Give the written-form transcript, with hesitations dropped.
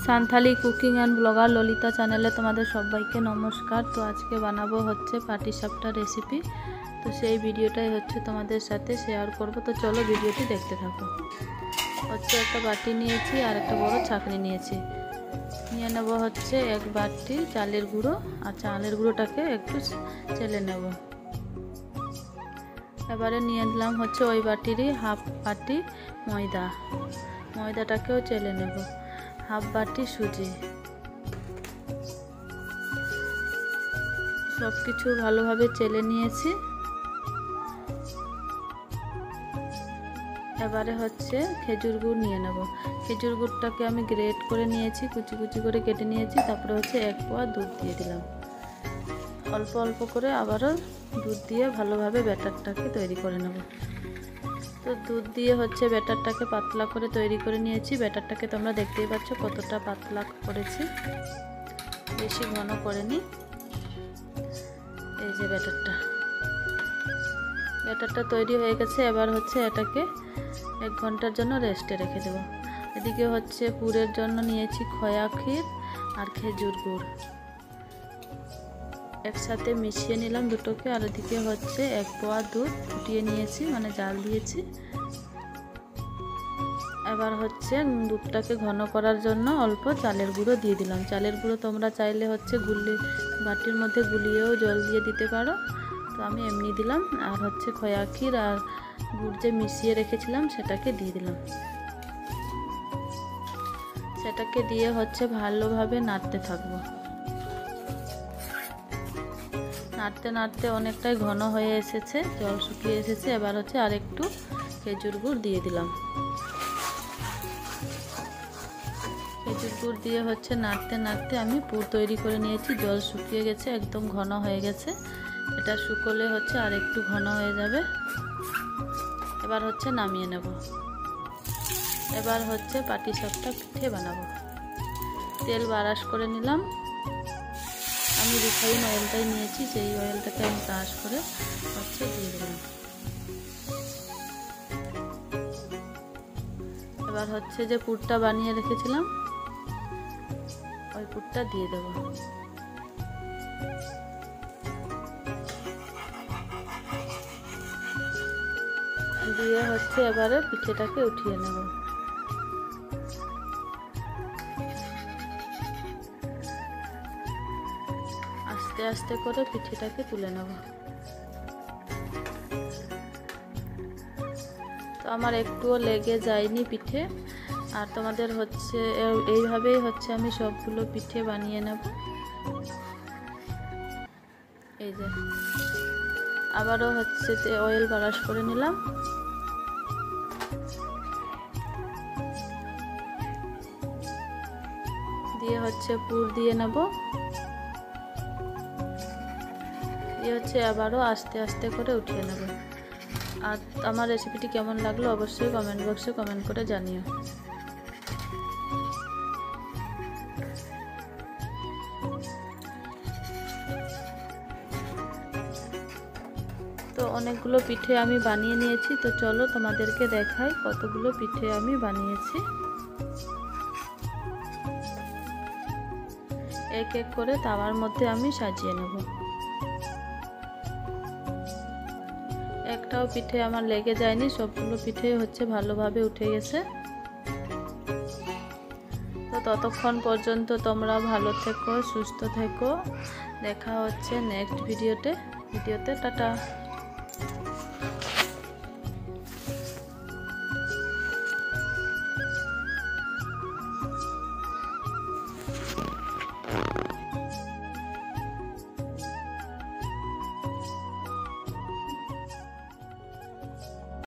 Santhali cooking and blogger Lalita চ্যানেলে তোমাদের সবাইকে নমস্কার। তো আজকে বানাবো হচ্ছে পাটিসাপটা রেসিপি। তো সেই ভিডিওটাই হচ্ছে তোমাদের সাথে শেয়ার করব। তো চলো ভিডিওটি দেখতে থাকো। হচ্ছে একটা বাটি নিয়েছি আর একটা বড় ছাঁকনি নিয়েছি। নিয়ে নেব হচ্ছে এক বাটি চালের গুঁড়ো, আর চালের গুঁড়োটাকে একটু চেলে নেব। এবারে নিয়ে নিলাম হচ্ছে ওই বাটিরই হাফ বাটি ময়দা, ময়দাটাকেও চেলে নেব। হাফ বাটি সুজি, সব কিছু ভালোভাবে চেলে নিয়েছি। এবারে হচ্ছে খেজুর গুড় নিয়ে নেব। খেজুর গুড়টাকে আমি গ্রেট করে নিয়েছি, কুচি কুচি করে কেটে নিয়েছি। তারপরে হচ্ছে 1 পোয়া দুধ দিয়ে দিলাম। অল্প অল্প করে আবারও দুধ দিয়ে ভালোভাবে ব্যাটারটাকে তৈরি করে নেব। তো দুধ দিয়ে হচ্ছে ব্যাটারটাকে পাতলা করে তৈরি করে নিয়েছি। ব্যাটারটাকে তোমরা দেখতেই পাচ্ছ কতটা পাতলা করেছি, বেশি ঘন করিনি। এই যে ব্যাটারটা তৈরি হয়ে গেছে। এবার হচ্ছে এটাকে 1 ঘন্টার জন্য রেস্টে রেখে দেব। এদিকে হচ্ছে পুরের জন্য নিয়েছি খয়া ক্ষীর আর খেজুর গুড়, একসাথে মিশিয়ে নিলাম দুটোকে। আর এদিকে হচ্ছে 1 পোয়া দুধ ফুটিয়ে নিয়েছি, মানে জাল দিয়েছি। এবার হচ্ছে দুধটাকে ঘন করার জন্য অল্প চালের গুঁড়ো দিয়ে দিলাম। চালের গুঁড়ো তোমরা চাইলে হচ্ছে বাটির মধ্যে গুলিয়েও জল দিয়ে দিতে পারো, তো আমি এমনি দিলাম। আর হচ্ছে খয়া ক্ষীর আর গুড় যে মিশিয়ে রেখেছিলাম সেটাকে দিয়ে দিলাম। সেটাকে দিয়ে হচ্ছে ভালোভাবে নাড়তে থাকবো। নাড়তে নাড়তে অনেকটাই ঘন হয়ে এসেছে, জল শুকিয়ে এসেছে। এবার হচ্ছে আর একটু খেজুর গুড় দিয়ে দিলাম। খেজুর গুড় দিয়ে হচ্ছে নাড়তে নাড়তে আমি পুর তৈরি করে নিয়েছি। জল শুকিয়ে গেছে, একদম ঘন হয়ে গেছে। এটা শুকোলে হচ্ছে আর একটু ঘন হয়ে যাবে। এবার হচ্ছে নামিয়ে নেব। এবার হচ্ছে পাটিসাপটা পিঠে বানাবো। তেল ব্রাশ করে নিলাম। আমি রিফাইন অয়েলটাই নিয়েছি, সেই অয়েলটাকে আমি ব্রাশ করে হচ্ছে দিয়ে দিলাম। এবার হচ্ছে যে পুরটা বানিয়ে রেখেছিলাম ওই পুরটা দিয়ে দেব। দিয়ে হচ্ছে এবারে পিঠেটাকে উঠিয়ে নেব। আস্তে আস্তে করে পিঠেটাকে তুলে নেব। তো আমার একটুও লেগে যায়নি পিঠে। আর তোমাদের হচ্ছে এইভাবেই হচ্ছে আমি সবগুলো পিঠে বানিয়ে নেব। এই যে আবারও হচ্ছে অয়েল ব্রাশ করে নিলাম। দিয়ে হচ্ছে পুর দিয়ে নেব। দিয়ে হচ্ছে আবারও আস্তে আস্তে করে উঠিয়ে নেব। আর আমার রেসিপিটি কেমন লাগলো অবশ্যই কমেন্ট বক্সে কমেন্ট করে জানিও। তো অনেকগুলো পিঠে আমি বানিয়ে নিয়েছি। তো চলো তোমাদেরকে দেখাই কতগুলো পিঠে আমি বানিয়েছি। এক এক করে তাওয়ার মধ্যে আমি সাজিয়ে নেব। একটাও পিঠে আমার লেগে যায়নি, সবগুলো পিঠে হচ্ছে ভালোভাবে উঠে গেছে। তো ততক্ষণ পর্যন্ত তোমরা ভালো থেকো, সুস্থ থেকো। দেখা হচ্ছে নেক্সট ভিডিওতে। টাটা।